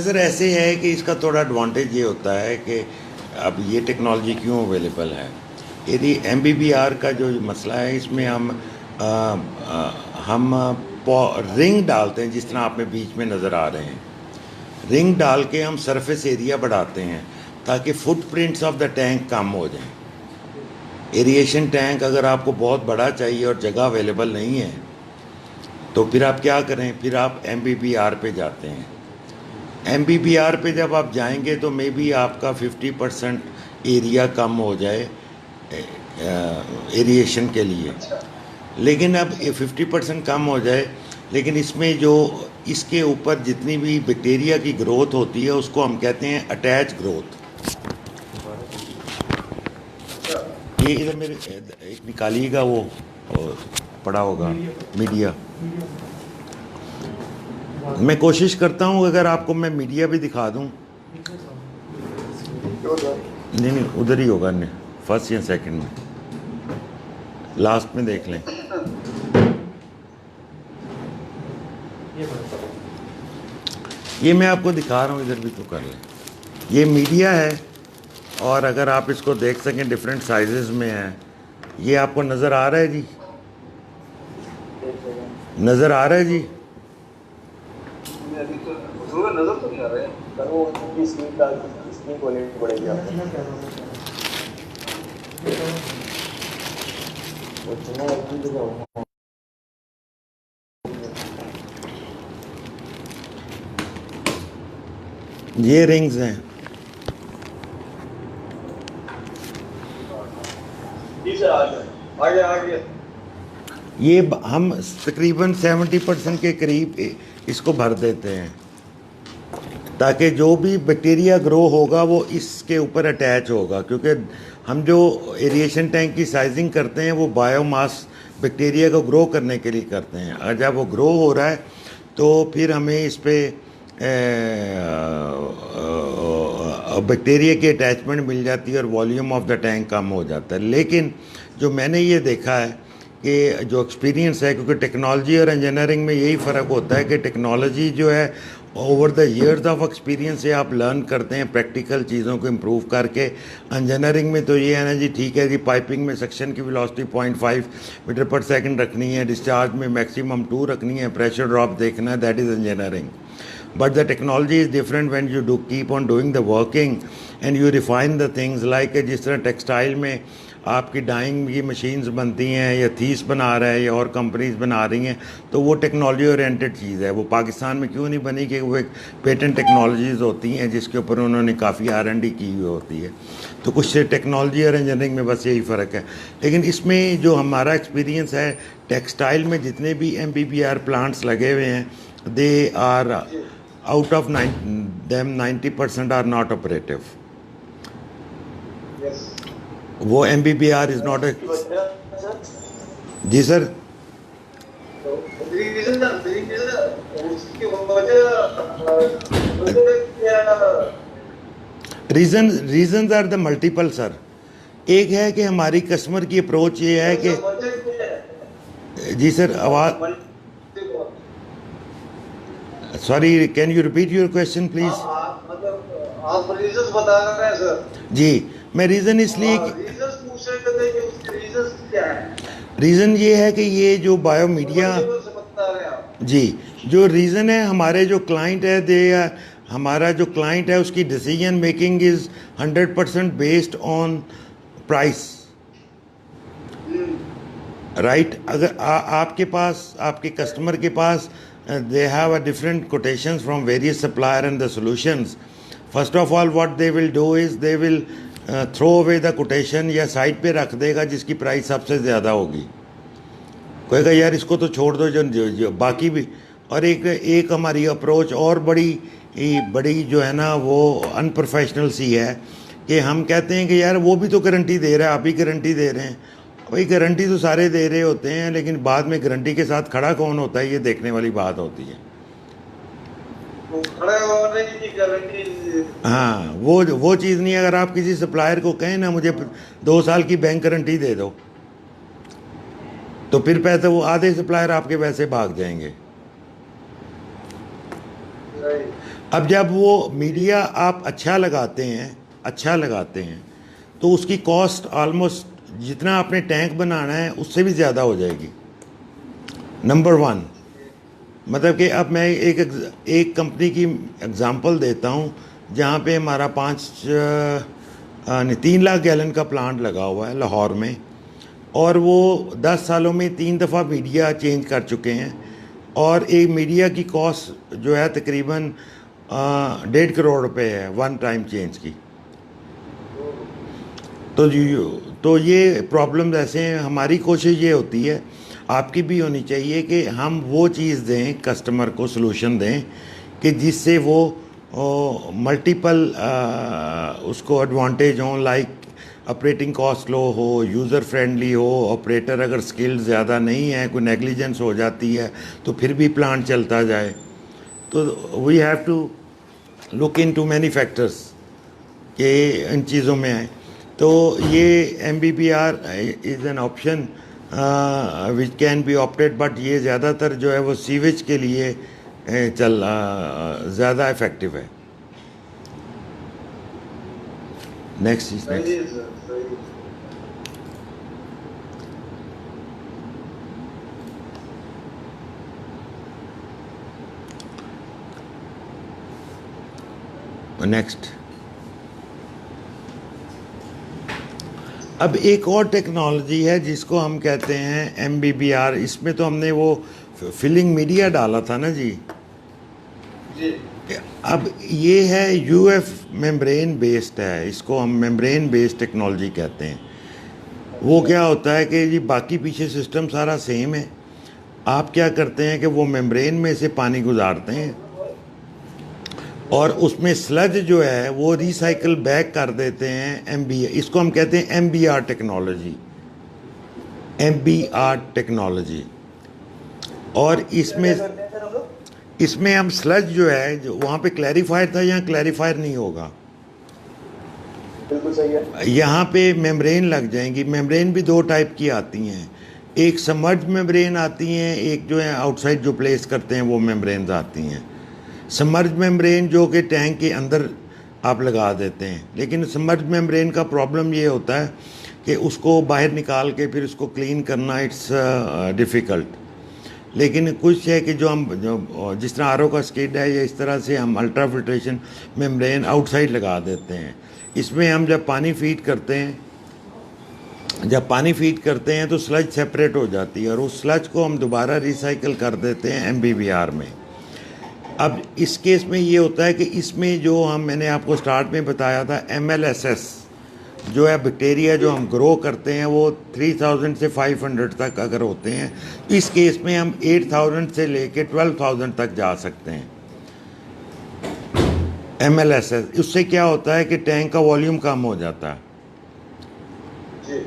Sir ऐसे है कि इसका थोड़ा एडवांटेज ये होता है कि अब ये टेक्नोलॉजी क्यों अवेलेबल है। यदि एमबीबीआर का जो मसला है इसमें हम रिंग डालते हैं, जिस तरह आप में बीच में नज़र आ रहे हैं, रिंग डाल के हम सरफेस एरिया बढ़ाते हैं ताकि फुटप्रिंट्स ऑफ द टैंक कम हो जाएं। एरिएशन टैंक अगर आपको बहुत बड़ा चाहिए और जगह अवेलेबल नहीं है तो फिर आप क्या करें, फिर आप एमबीबीआर पे जाते हैं। एमबीबीआर पे जब आप जाएंगे तो मे बी आपका 50% एरिया कम हो जाए एरिएशन के लिए। लेकिन अब 50% कम हो जाए, लेकिन इसमें जो इसके ऊपर जितनी भी बैक्टीरिया की ग्रोथ होती है उसको हम कहते हैं अटैच ग्रोथ। ये इधर मेरे एक निकालिएगा, वो पड़ा होगा मीडिया। मैं कोशिश करता हूँ अगर आपको मैं मीडिया भी दिखा दूँ। नहीं उधर ही होगा, नहीं फर्स्ट या सेकंड में, लास्ट में देख लें। ये मैं आपको दिखा रहा हूँ, इधर भी तो कर लें। ये मीडिया है और अगर आप इसको देख सकें डिफरेंट साइजेस में है। ये आपको नज़र आ रहा है जी, नज़र आ रहा है जी। नजर तो नहीं आ रहा है, पड़ेगी आपको। ये रिंग्स हैं, ये हम तकरीबन 70% के करीब इसको भर देते हैं ताकि जो भी बैक्टीरिया ग्रो होगा वो इसके ऊपर अटैच होगा, क्योंकि हम जो एरिएशन टैंक की साइजिंग करते हैं वो बायोमास बैक्टीरिया को ग्रो करने के लिए करते हैं। और जब वो ग्रो हो रहा है तो फिर हमें इस पर बैक्टीरिया की अटैचमेंट मिल जाती है और वॉल्यूम ऑफ द टैंक कम हो जाता है। लेकिन जो मैंने ये देखा है कि जो एक्सपीरियंस है, क्योंकि टेक्नोलॉजी और इंजीनियरिंग में यही फ़र्क होता है कि टेक्नोलॉजी जो है over the years of experience से आप लर्न करते हैं प्रैक्टिकल चीज़ों को इम्प्रूव करके। इंजीनियरिंग में तो ये है ना जी, ठीक है जी, पाइपिंग में सक्शन की वेलोसिटी 0.5 मीटर पर सेकंड रखनी है, डिस्चार्ज में मैक्सिमम 2 रखनी है, प्रेशर ड्रॉप देखना है, that is engineering. But the technology is different when you keep on doing the working and you refine the things like जिस तरह टेक्सटाइल में आपकी डाइंग की मशीन्स बनती हैं या थीस बना रहा है या और कंपनीज बना रही हैं, तो वो टेक्नोलॉजी ओरिएंटेड चीज़ है। वो पाकिस्तान में क्यों नहीं बनी कि वो एक पेटेंट टेक्नोलॉजीज़ होती हैं जिसके ऊपर उन्होंने काफ़ी R&D की हुई होती है। तो कुछ टेक्नोलॉजी और इंजीनियरिंग में बस यही फ़र्क है। लेकिन इसमें जो हमारा एक्सपीरियंस है, टेक्सटाइल में जितने भी MBBR प्लांट्स लगे हुए हैं, they are out of them 90% are not operative. Yes. वो MBBR is not a जी sir. Reason are the multiple sir. एक है कि हमारी कस्टमर की अप्रोच ये है कि जी सर आवाज़, sorry can you repeat your question please. आप रीजंस बता रहे हैं सर जी, मैं रीज़न इसलिए रीजंस पूछ रहे थे कि उसके रीजंस क्या है। रीज़न ये है कि ये जो बायो मीडिया जी, जो रीज़न है, हमारे जो क्लाइंट है हमारा जो क्लाइंट है उसकी decision making is 100% based on price, right. अगर आपके पास, आपके कस्टमर के पास they have a different quotations from various supplier and the solutions. First of all what they will do is they will throw away the quotation या side पे रख देगा जिसकी price सबसे ज़्यादा होगी। कहेगा यार इसको तो छोड़ दो जो बाकी भी। और एक हमारी अप्रोच और बड़ी जो है ना वो अनप्रोफेशनल सी है कि हम कहते हैं कि यार वो भी तो गारंटी दे रहा है, आप भी गारंटी दे रहे हैं। भाई गारंटी तो सारे दे रहे होते हैं, लेकिन बाद में गारंटी के साथ खड़ा कौन होता है ये देखने वाली बात होती है। हाँ, वो चीज़ नहीं है। अगर आप किसी सप्लायर को कहें ना मुझे 2 साल की बैंक गारंटी दे दो, तो फिर पैसे वो आधे सप्लायर आपके वैसे भाग जाएंगे। अब जब वो मीडिया आप अच्छा लगाते हैं तो उसकी कॉस्ट ऑलमोस्ट जितना आपने टैंक बनाना है उससे भी ज़्यादा हो जाएगी। नंबर वन, मतलब कि अब मैं एक कंपनी की एग्जांपल देता हूँ जहाँ पे हमारा 3 लाख गैलन का प्लांट लगा हुआ है लाहौर में, और वो 10 सालों में 3 दफ़ा मीडिया चेंज कर चुके हैं, और एक मीडिया की कॉस्ट जो है तकरीबन 1.5 करोड़ रुपए है वन टाइम चेंज की। तो ये प्रॉब्लम्स ऐसे हैं। हमारी कोशिश ये होती है, आपकी भी होनी चाहिए, कि हम वो चीज़ दें कस्टमर को, सोल्यूशन दें कि जिससे वो मल्टीपल उसको एडवांटेज हों, लाइक ऑपरेटिंग कॉस्ट लो हो, यूज़र फ्रेंडली हो, ऑपरेटर अगर स्किल ज़्यादा नहीं है, कोई नेग्लिजेंस हो जाती है तो फिर भी प्लांट चलता जाए। तो we have to look in to many factors कि इन चीज़ों में आए। तो ये MBBR is an option which can be opted, but ये ज़्यादातर जो है वो सीवेज के लिए ज़्यादा इफ़ेक्टिव है। नेक्स्ट इज सही नेक्स्ट। है सर, सही है। नेक्स्ट, अब एक और टेक्नोलॉजी है जिसको हम कहते हैं MBBR। इसमें तो हमने वो फिलिंग मीडिया डाला था ना जी। जी अब ये है UF मेम्ब्रेन बेस्ड है, इसको हम मेम्ब्रेन बेस्ड टेक्नोलॉजी कहते हैं। वो क्या होता है कि जी बाकी पीछे सिस्टम सारा सेम है, आप क्या करते हैं कि वो मेम्ब्रेन में से पानी गुजारते हैं और उसमें स्लज जो है वो रिसाइकल बैक कर देते हैं। इसको हम कहते हैं MBR टेक्नोलॉजी, MBR टेक्नोलॉजी। और इसमें हम स्लज जो है, जो वहाँ पे क्लैरिफायर था, यहाँ क्लैरिफायर नहीं होगा, बिल्कुल सही है। यहाँ पे मेम्ब्रेन लग जाएंगी। मेम्ब्रेन भी 2 टाइप की आती हैं, एक समर्ज मेम्ब्रेन आती हैं, एक जो है आउटसाइड जो प्लेस करते हैं वो मेम्ब्रेन आती हैं। समर्ज मेम्ब्रेन जो कि टैंक के अंदर आप लगा देते हैं, लेकिन समर्ज मेम्ब्रेन का प्रॉब्लम ये होता है कि उसको बाहर निकाल के फिर उसको क्लीन करना इट्स डिफ़िकल्ट। लेकिन कुछ है कि जो जिस तरह RO का स्किड है, या इस तरह से हम अल्ट्रा फिल्ट्रेशन मेम्ब्रेन आउटसाइड लगा देते हैं। इसमें हम जब पानी फीड करते हैं तो स्लज सेपरेट हो जाती है, और उस स्लज को हम दोबारा रिसाइकल कर देते हैं MBBR में। अब इस केस में ये होता है कि इसमें जो मैंने आपको स्टार्ट में बताया था, MLSS जो है बैक्टीरिया जो हम ग्रो करते हैं वो 3000 से 500 तक अगर होते हैं, तो इस केस में हम 8000 से लेके 12000 तक जा सकते हैं MLSS। उससे क्या होता है कि टैंक का वॉल्यूम कम हो जाता है। जी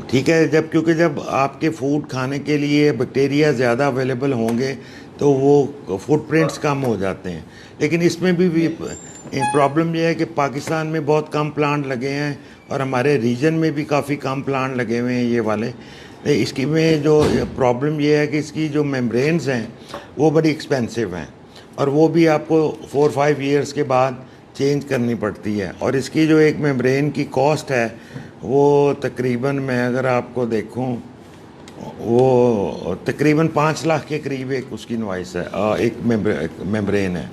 ठीक है, क्योंकि जब आपके फूड खाने के लिए बैक्टीरिया ज़्यादा अवेलेबल होंगे तो वो फुटप्रिंट्स कम हो जाते हैं। लेकिन इसमें भी प्रॉब्लम ये है कि पाकिस्तान में बहुत कम प्लांट लगे हैं और हमारे रीजन में भी काफ़ी कम प्लांट लगे हुए हैं ये वाले। इसकी में जो प्रॉब्लम ये है कि इसकी जो मेम्ब्रेन्स हैं वो बड़ी एक्सपेंसिव हैं, और वो भी आपको 4-5 ईयर्स के बाद चेंज करनी पड़ती है। और इसकी जो एक मेम्ब्रेन की कॉस्ट है वो तकरीबन, मैं अगर आपको देखूं, वो तकरीबन 5 लाख के करीब एक उसकी इनवॉइस है, एक मेम्ब्रेन है।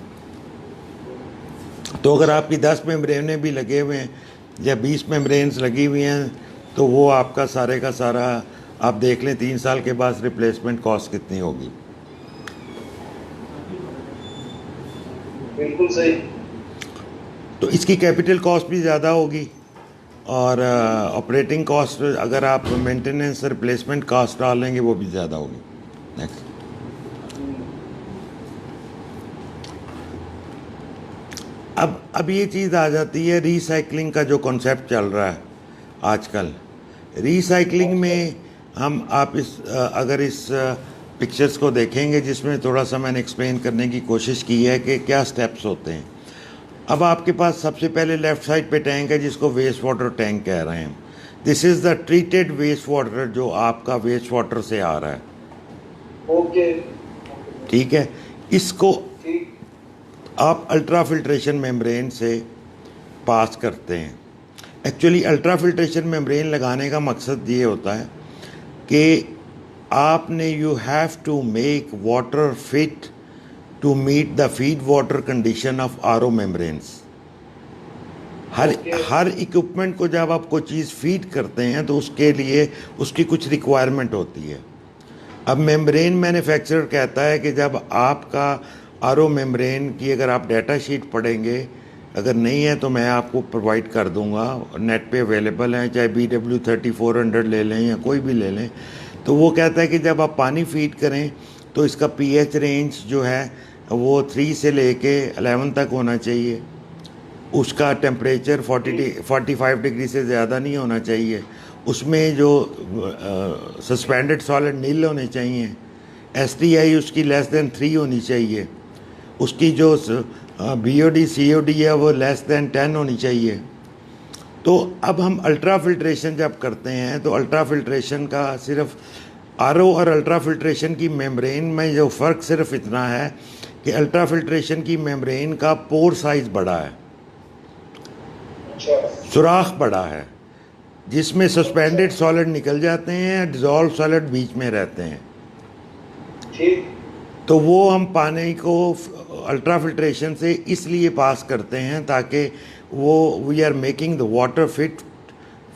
तो अगर आपकी 10 मेम्ब्रेनें भी लगे हुए हैं या 20 मेम्ब्रेन्स लगी हुई हैं, तो वो आपका सारे का सारा आप देख लें 3 साल के बाद रिप्लेसमेंट कॉस्ट कितनी होगी। बिल्कुल सही। तो इसकी कैपिटल कॉस्ट भी ज़्यादा होगी, और ऑपरेटिंग कॉस्ट अगर आप मेंटेनेंस रिप्लेसमेंट कॉस्ट डालेंगे वो भी ज़्यादा होगी। नेक्स्ट, अब ये चीज़ आ जाती है रीसाइकलिंग का जो कॉन्सेप्ट चल रहा है आजकल। रीसाइकलिंग में हम आप अगर इस पिक्चर्स को देखेंगे, जिसमें थोड़ा सा मैंने एक्सप्लेन करने की कोशिश की है कि क्या स्टेप्स होते हैं। अब आपके पास सबसे पहले लेफ़्ट साइड पे टैंक है जिसको वेस्ट वाटर टैंक कह रहे हैं। This is the treated waste water जो आपका वेस्ट वाटर से आ रहा है। ओके ठीक है, इसको ठीक। आप अल्ट्रा फिल्ट्रेशन मेम्ब्रेन से पास करते हैं। एक्चुअली अल्ट्रा फिल्ट्रेशन मेम्ब्रेन लगाने का मकसद ये होता है कि आपने you have to make water fit to meet the feed water condition of RO membranes. हर इक्विपमेंट को जब आप कोई चीज़ फीड करते हैं तो उसके लिए उसकी कुछ रिक्वायरमेंट होती है। अब मेम्ब्रेन मैन्युफैक्चरर कहता है कि जब आपका आरओ मेम्ब्रेन की अगर आप डाटा शीट पढ़ेंगे, अगर नहीं है तो मैं आपको प्रोवाइड कर दूंगा, नेट पे अवेलेबल है, चाहे BW3400 ले लें या कोई भी ले लें। तो वो कहता है कि जब आप पानी फीड करें तो इसका pH रेंज जो है वो 3 से लेके 11 तक होना चाहिए। उसका टेम्परेचर 45 डिग्री से ज़्यादा नहीं होना चाहिए। उसमें जो सस्पेंडेड सॉलिड नील होने चाहिए। STI उसकी लेस देन 3 होनी चाहिए। उसकी जो BOD COD है वो लेस देन 10 होनी चाहिए। तो अब हम अल्ट्रा फिल्ट्रेशन जब करते हैं तो अल्ट्रा फिल्ट्रेशन का सिर्फ RO और अल्ट्रा फिल्ट्रेशन की मेम्ब्रेन में जो फ़र्क सिर्फ इतना है कि अल्ट्रा फिल्ट्रेशन की मेम्ब्रेन का पोर साइज़ बड़ा है, सुराख बड़ा है, जिसमें सस्पेंडेड सॉलिड निकल जाते हैं, डिज़ोल्व सॉलिड बीच में रहते हैं। ठीक। तो वो हम पानी को अल्ट्रा फिल्ट्रेशन से इसलिए पास करते हैं ताकि वो we are making the water fit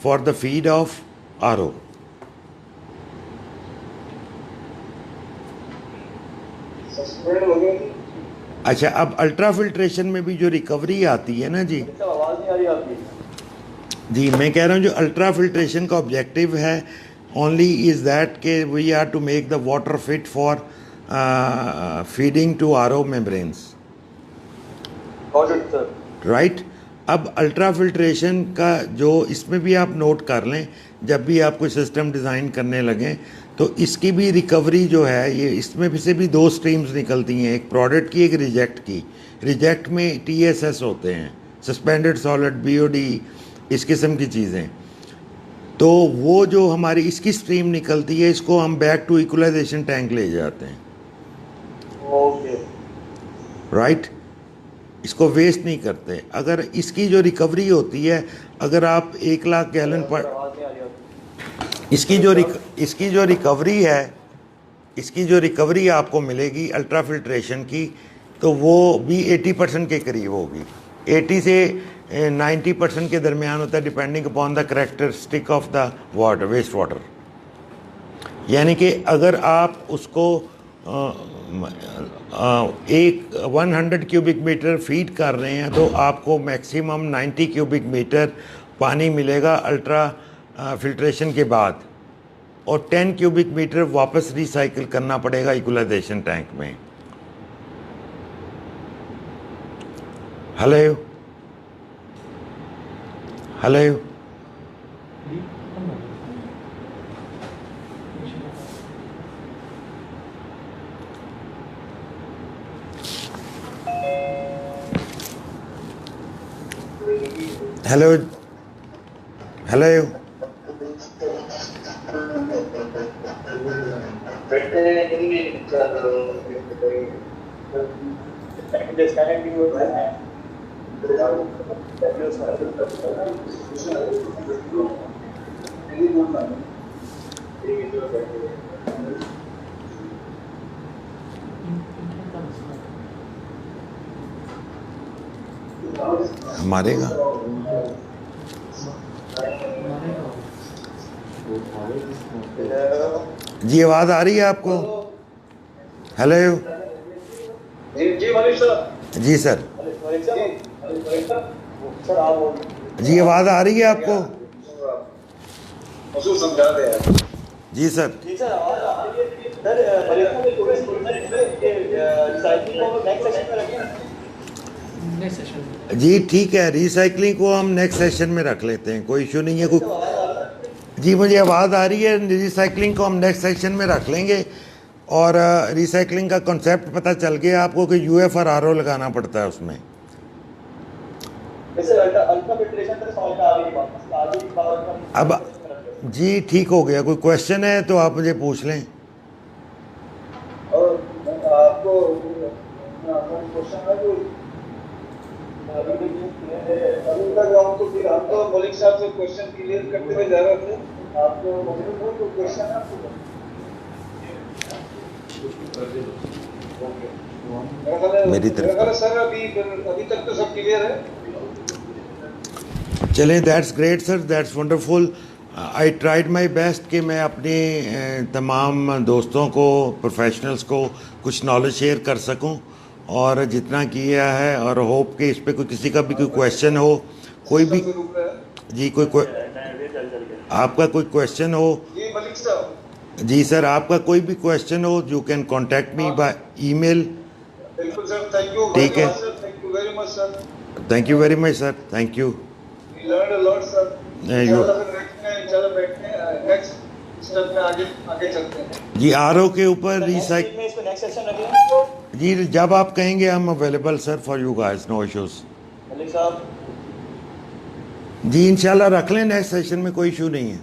for the feed of RO। Suspend हो गया जी। अच्छा, अब अल्ट्रा फिल्ट्रेशन में भी जो रिकवरी आती है ना जी, आवाज़ नहीं आ रही आपकी। जी मैं कह रहा हूँ जो अल्ट्रा फिल्ट्रेशन का ऑब्जेक्टिव है ओनली इज़ दैट के we are to make the water fit for feeding to RO membranes, right. अब अल्ट्रा फिल्ट्रेशन का जो इसमें भी आप नोट कर लें, जब भी आप कोई सिस्टम डिज़ाइन करने लगें तो इसकी भी रिकवरी जो है ये इसमें भी से भी 2 स्ट्रीम्स निकलती हैं, एक प्रोडक्ट की, एक रिजेक्ट की। रिजेक्ट में TSS होते हैं, सस्पेंडेड सॉलिड, BOD, इस किस्म की चीज़ें। तो वो जो हमारी इसकी स्ट्रीम निकलती है इसको हम बैक टू इक्वलाइजेशन टैंक ले जाते हैं, ओके, राइट। इसको वेस्ट नहीं करते। अगर इसकी जो रिकवरी होती है, अगर आप 1 लाख गैलन पर इसकी जो रिकवरी आपको मिलेगी अल्ट्रा फिल्ट्रेशन की, तो वो भी 80% के करीब होगी। 80 से 90% के दरमियान होता है, depending upon the characteristic of the water, waste water. यानी कि अगर आप उसको 100 क्यूबिक मीटर फीड कर रहे हैं तो आपको मैक्सिमम 90 क्यूबिक मीटर पानी मिलेगा अल्ट्रा फिल्ट्रेशन के बाद, और 10 क्यूबिक मीटर वापस रिसाइकिल करना पड़ेगा इक्वलाइजेशन टैंक में। हेलो हेलो, हेलो हेलो, मारेगा जी। आवाज़ आ रही है आपको? हेलो जी मनीष सर। जी सर, सर आप जी आवाज़ आ रही है आपको? मसूद समझा दे यार। जी सर, जी सर आवाज आ रही है सर। परीक्षा में थोड़ी रिसाइकलिंग को नेक्स्ट सेशन में रखें। नेक्स्ट सेशन जी ठीक है, रिसाइकलिंग को हम नेक्स्ट सेशन में रख लेते हैं, कोई इशू नहीं है। कोई जी मुझे आवाज़ आ रही है। रिसाइकलिंग को हम नेक्स्ट सेशन में रख लेंगे, और रिसाइकलिंग का कॉन्सेप्ट पता चल गया आपको कि UF और RO लगाना पड़ता है उसमें। अब जी ठीक हो गया। कोई क्वेश्चन है तो आप मुझे पूछ लें। और आपको क्वेश्चन है अभी तक हम तो मलिक साहब से क्वेश्चन क्लियर करते हुए जा रहे थे। आपको कोई क्वेश्चन है आपको? मेरी तरफ मेरा ख्याल है सर अभी तक तो सब क्लियर है। चलें, that's great sir, that's wonderful. I tried my best कि मैं अपने तमाम दोस्तों को, प्रोफेशनल्स को कुछ नॉलेज शेयर कर सकूं, और जितना किया है, और होप कि इस पे कोई किसी का भी कोई क्वेश्चन हो, कोई भी जी, आपका कोई क्वेश्चन हो जी मलिक साहब। जी सर, आपका कोई भी क्वेश्चन हो, you can contact me by email. बिल्कुल सर, थैंक यू ठीक है, thank you very much sir. Thank you very much sir, thank you. We learned a lot, sir. you- इंशाल्लाह बैठते हैं नेक्स्ट स्टेप में आगे चलते हैं। जी, आरओ के ऊपर रिसाइक में इसको नेक्स्ट सेशन रखें। जी, जब आप कहेंगे I am available sir for you guys, no issues. Malik साहब जी इंशाल्लाह रख लें, नेक्स्ट सेशन में कोई इशू नहीं है।